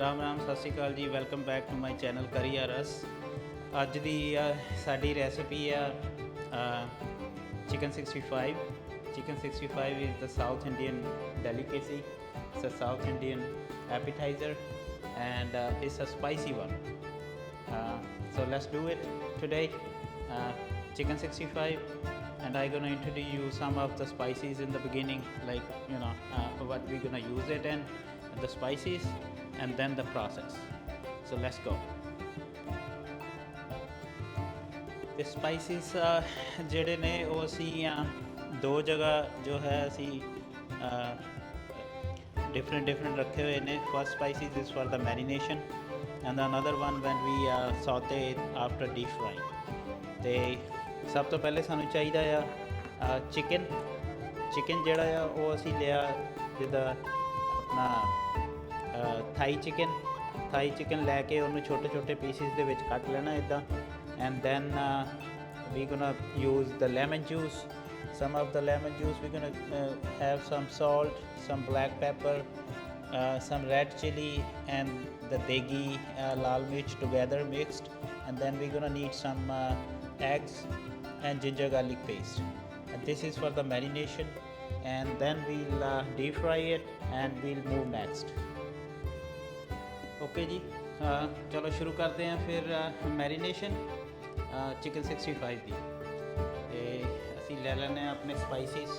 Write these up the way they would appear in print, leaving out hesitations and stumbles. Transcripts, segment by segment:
राम राम सत श्री अकाल जी। Welcome back to my channel करी अरस। अज दी साडी recipe chicken 65। Chicken 65 is the south Indian delicacy. It's a South Indian appetizer and it's a spicy one. So let's do it today. Uh, Chicken 65, and I'm gonna introduce you some of the spices in the beginning, like what we're gonna use it in, the spices, and then the process. So let's go. The spices ਜਿਹੜੇ ਨੇ ਉਹ ਅਸੀਂ ਦੋ ਜਗ੍ਹਾ ਜੋ ਹੈ ਅਸੀਂ different ਰੱਖੇ ਹੋਏ ਨੇ. First spices is for the marination and another one when we saute it after deep frying. ਤੇ ਸਭ ਤੋਂ ਪਹਿਲੇ ਸਾਨੂੰ ਚਾਹੀਦਾ ਆ ਚਿਕਨ ਜਿਹੜਾ ਆ ਉਹ ਅਸੀਂ ਲਿਆ ਜਿੱਦਾਂ ਆਪਣਾ ਥਾਈ ਚਿਕਨ ਲੈ ਕੇ ਉਹਨੂੰ ਛੋਟੇ ਛੋਟੇ ਪੀਸਿਸ ਦੇ ਵਿੱਚ ਕੱਟ ਲੈਣਾ ਇੱਦਾਂ. And then we gonna use the lemon juice. Some of the lemon juice we're gonna have some salt, some black pepper, some red chili and the degi lal mirch together mixed. And then we're gonna need some eggs and ginger garlic paste. And this is for the marination. And then we'll deep fry it and we'll move next. Okay जी, चलो शुरू करते हैं फिर मैरीनेशन chicken 65 ਦੀ. ਤੇ ਅਸੀਂ ਲੈ ਲੈਣੇ ਆ ਆਪਣੇ ਸਪਾਈਸਿਸ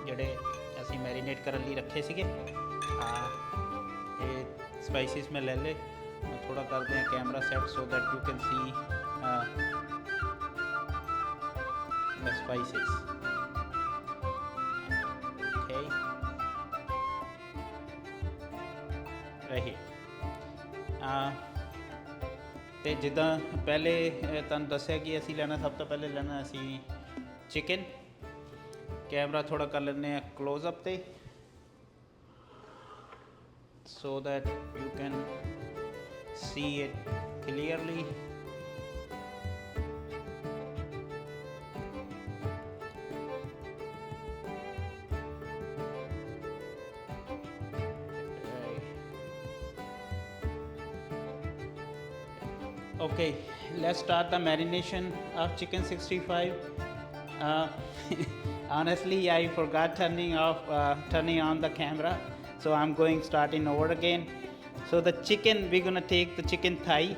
ਜਿਹੜੇ ਅਸੀਂ ਮੈਰੀਨੇਟ ਕਰਨ ਲਈ ਰੱਖੇ ਸੀਗੇ. ਇਹ ਸਪਾਈਸਿਸ ਮੈਂ ਲੈ ਲਏ. ਥੋੜਾ ਕਰਦੇ ਹਾਂ camera set so that you can see the spices. Okay, right here. ਤੇ ਜਿੱਦਾਂ ਪਹਿਲੇ ਤੁਹਾਨੂੰ ਦੱਸਿਆ ਕਿ ਅਸੀਂ ਲੈਣਾ, ਸਭ ਤੋਂ ਪਹਿਲੇ ਲੈਣਾ ਅਸੀਂ ਚਿਕਨ. ਕੈਮਰਾ ਥੋੜਾ ਕਰ ਲੈਂਦੇ ਹਾਂ ਕਲੋਜ਼ ਅਪ ਤੇ so that you can see it clearly. Okay, let's start the marination of chicken 65. Honestly, I forgot turning on the camera, so I'm going starting over again. So the chicken, we're gonna take the chicken thigh,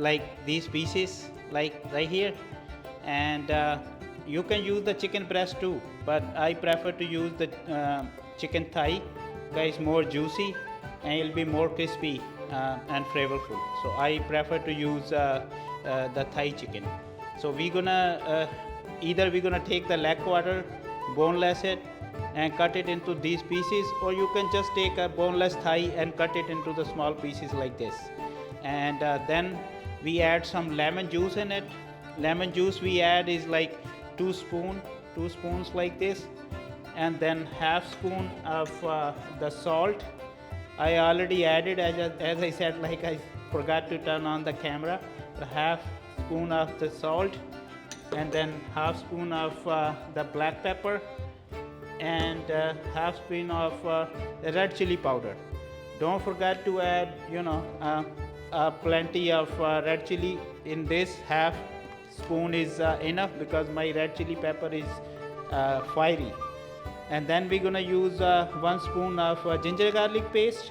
like these pieces, like right here, and you can use the chicken breast too, but I prefer to use the chicken thigh. Guys, more juicy and it'll be more crispy and flavorful. So I prefer to use the thigh chicken. So we're gonna either we're gonna take the leg quarter, boneless it, and cut it into these pieces, or you can just take a boneless thigh and cut it into the small pieces like this. And then we add some lemon juice in it. Lemon juice we add is like 2 spoons like this, and then half spoon of the salt. I already added, as I said, like I forgot to turn on the camera, the half spoon of the salt, and then half spoon of the black pepper, and half spoon of red chili powder. Don't forget to add plenty of red chili in this. Half spoon is enough because my red chili pepper is fiery. And then we're gonna use 1 spoon of ginger garlic paste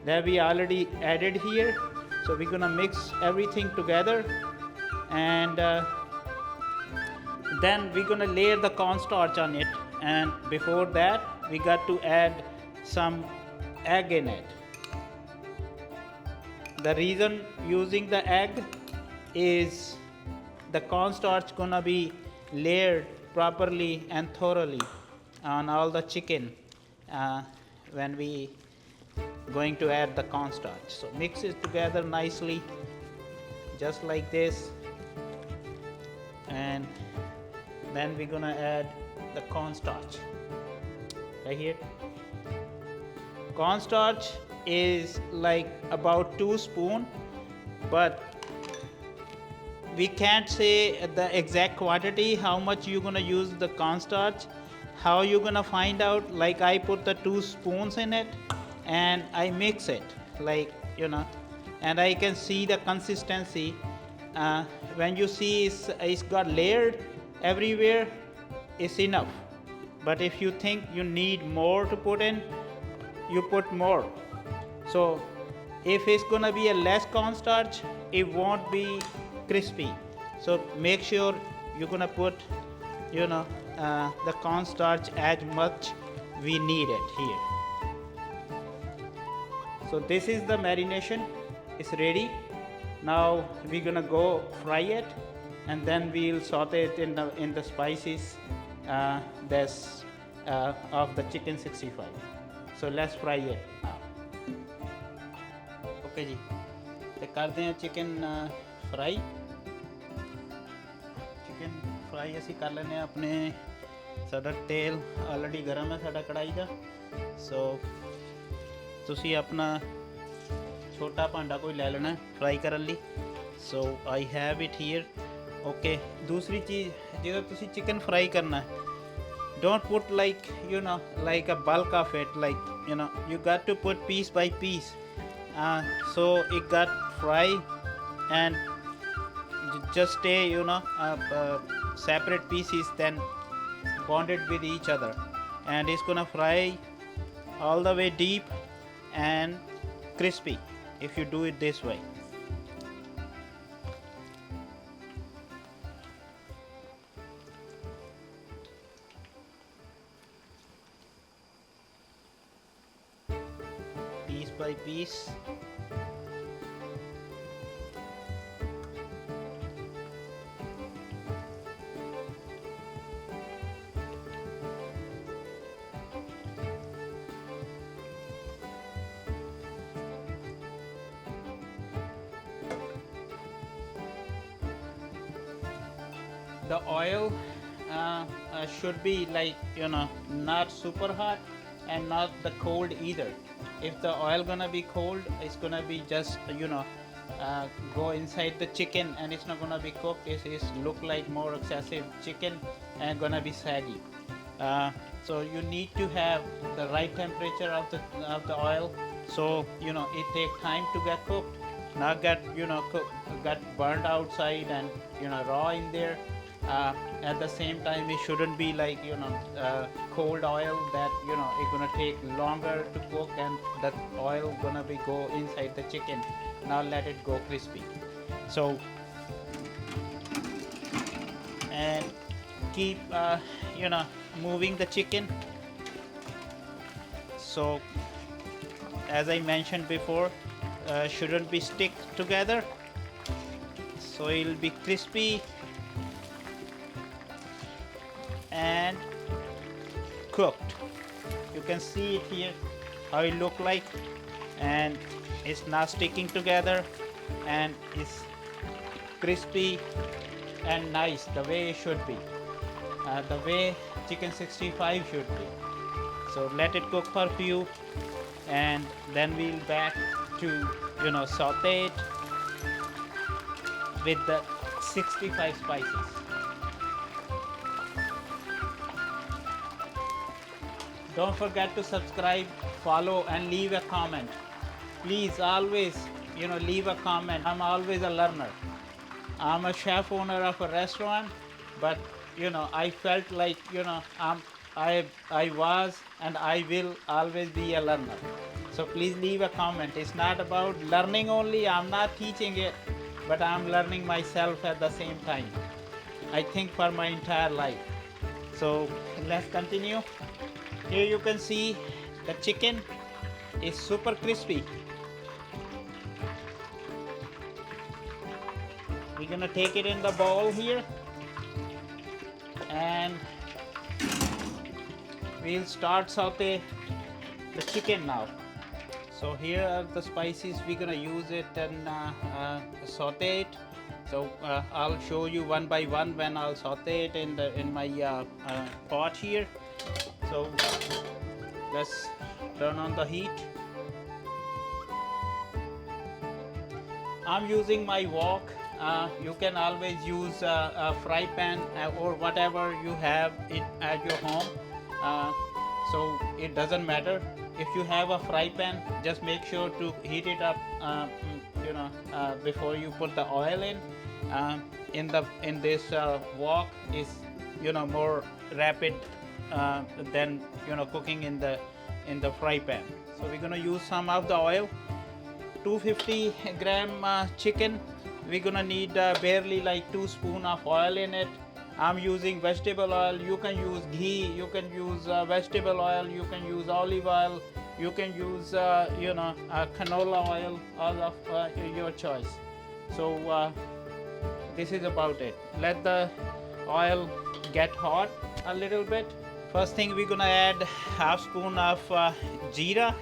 that we already added here. So we're gonna mix everything together, and then we're gonna layer the cornstarch on it. And before that, we got to add some egg in it. The reason using the egg is the cornstarch gonna be layered properly and thoroughly on all the chicken when we going to add the cornstarch. So mix it together nicely just like this, and then we're gonna add the cornstarch right here. Cornstarch is like about 2 spoons, but we can't say the exact quantity how much you're gonna use the cornstarch. How you gonna find out? Like I put the 2 spoons in it and I mix it like and I can see the consistency. When you see it's got layered everywhere, it's enough. But if you think you need more to put in, you put more. So if it's gonna be a less cornstarch, it won't be crispy. So make sure you're gonna put the cornstarch as much we need it here. So this is the marination. It's ready. Now we're gonna go fry it, and then we'll saute it in the spices this of the chicken 65. So let's fry it now. Okay जी, तो करते हैं chicken fry. Chicken fry ਅਸੀਂ ਕਰ ਲੈਂਦੇ ਹਾਂ। ਆਪਣੇ ਸਾਡਾ ਤੇਲ ਆਲਰੇਡੀ ਗਰਮ ਹੈ ਸਾਡਾ ਕੜਾਈ ਦਾ। ਸੋ ਤੁਸੀਂ ਆਪਣਾ ਛੋਟਾ ਭਾਂਡਾ ਕੋਈ ਲੈ ਲੈਣਾ ਫਰਾਈ ਕਰਨ ਲਈ। So I have it here. Okay, ਦੂਸਰੀ ਚੀਜ਼ ਜਦੋਂ ਤੁਸੀਂ ਚਿਕਨ ਫਰਾਈ ਕਰਨਾ, don't put like like a bulk of it, like you got to put piece by piece, so it got fry and just stay separate pieces, then bonded with each other, and it's gonna fry all the way deep and crispy if you do it this way. Piece by piece. The oil should be like not super hot and not the cold either. If the oil gonna be cold, it's gonna be just go inside the chicken, and it's not gonna be cooked. It's look like more excessive chicken and gonna be saggy. So you need to have the right temperature of the oil, so it takes time to get cooked, not get get burned outside and raw in there. At the same time, it shouldn't be like cold oil that it's gonna take longer to cook, and that oil gonna be go inside the chicken. Now let it go crispy. So and keep moving the chicken. So as I mentioned before, shouldn't be stick together, so it'll be crispy and cooked. You can see it here how it look like, and it's not sticking together, and it's crispy and nice the way it should be, the way chicken 65 should be. So let it cook for a few, and then we'll back to saute it with the 65 spices. Don't forget to subscribe, follow, and leave a comment. Please always leave a comment. I'm always a learner. I'm a chef owner of a restaurant, but I felt like I was and I will always be a learner. So please leave a comment. It's not about learning only. I'm not teaching it, but I'm learning myself at the same time. I think for my entire life. So let's continue. Here you can see the chicken is super crispy. We're gonna take it in the bowl here, and we'll start saute the chicken now. So here are the spices we're gonna use it and saute it. So I'll show you one by one when I'll saute it in my pot here. So let's turn on the heat. I'm using my wok. You can always use a fry pan or whatever you have it at your home, so it doesn't matter. if you have a fry pan, just make sure to heat it up, before you put the oil in. In this wok is more rapid than cooking in the fry pan. So we're gonna use some of the oil. 250 gram chicken. We're gonna need barely like 2 spoon of oil in it. I'm using vegetable oil. You can use ghee, you can use vegetable oil, you can use olive oil, you can use canola oil, all of your choice. So this is about it. Let the oil get hot a little bit. First thing, we're gonna add half spoon of jeera,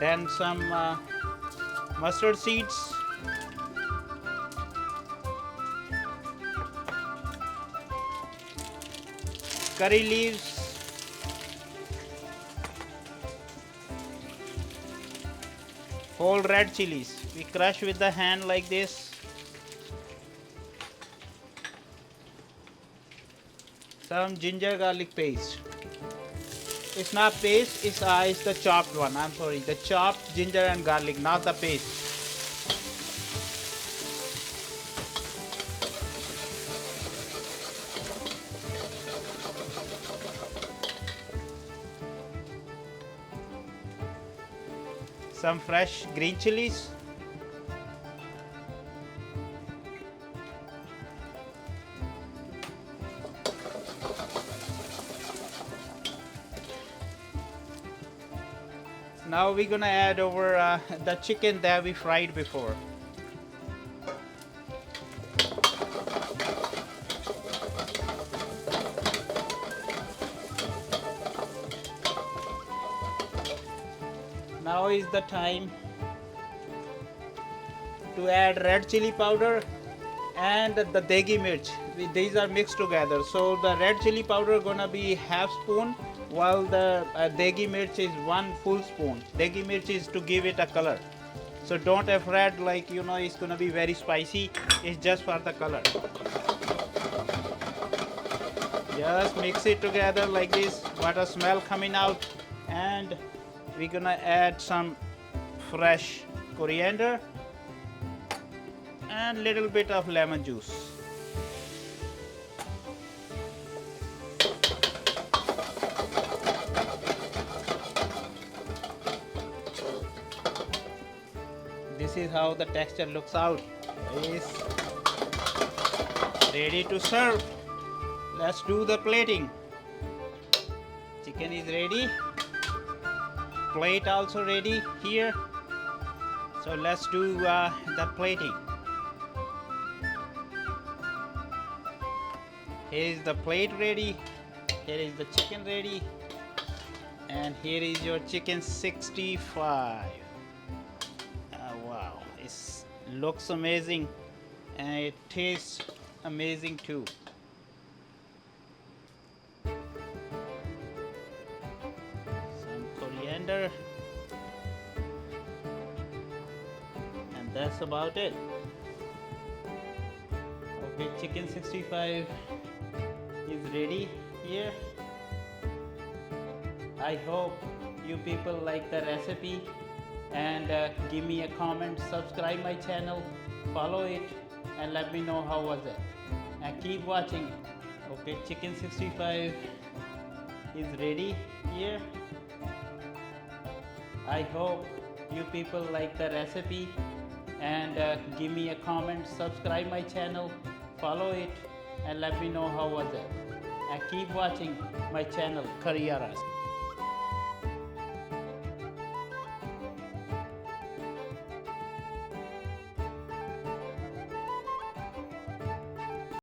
then some mustard seeds, curry leaves, whole red chilies. We crush with the hand like this. Some ginger garlic paste. It's not paste, it's the chopped one. I'm sorry, the chopped ginger and garlic, not the paste. Some fresh green chilies. Now we're gonna add over the chicken that we fried before. Now is the time to add red chili powder and the degi mirch. These are mixed together. So the red chili powder gonna be half spoon, while the degi mirch is 1 full spoon. Degi mirch is to give it a color. So don't afraid like it's gonna be very spicy. It's just for the color. Just mix it together like this. What a smell coming out. And we're gonna add some fresh coriander and little bit of lemon juice. This is how the texture looks out. It's ready to serve. Let's do the plating. Chicken is ready. Plate also ready here. So let's do the plating. Here is the plate ready. Here is the chicken ready. And here is your chicken 65. Wow, it looks amazing and it tastes amazing too. Some coriander, and that's about it. Okay, chicken 65 is ready here. I hope you people like the recipe, and give me a comment, subscribe my channel, follow it, and let me know how was it, and keep watching. Okay, chicken 65 is ready here. I hope you people like the recipe, and give me a comment, subscribe my channel, follow it, and let me know how was it, and keep watching my channel Curry Aras.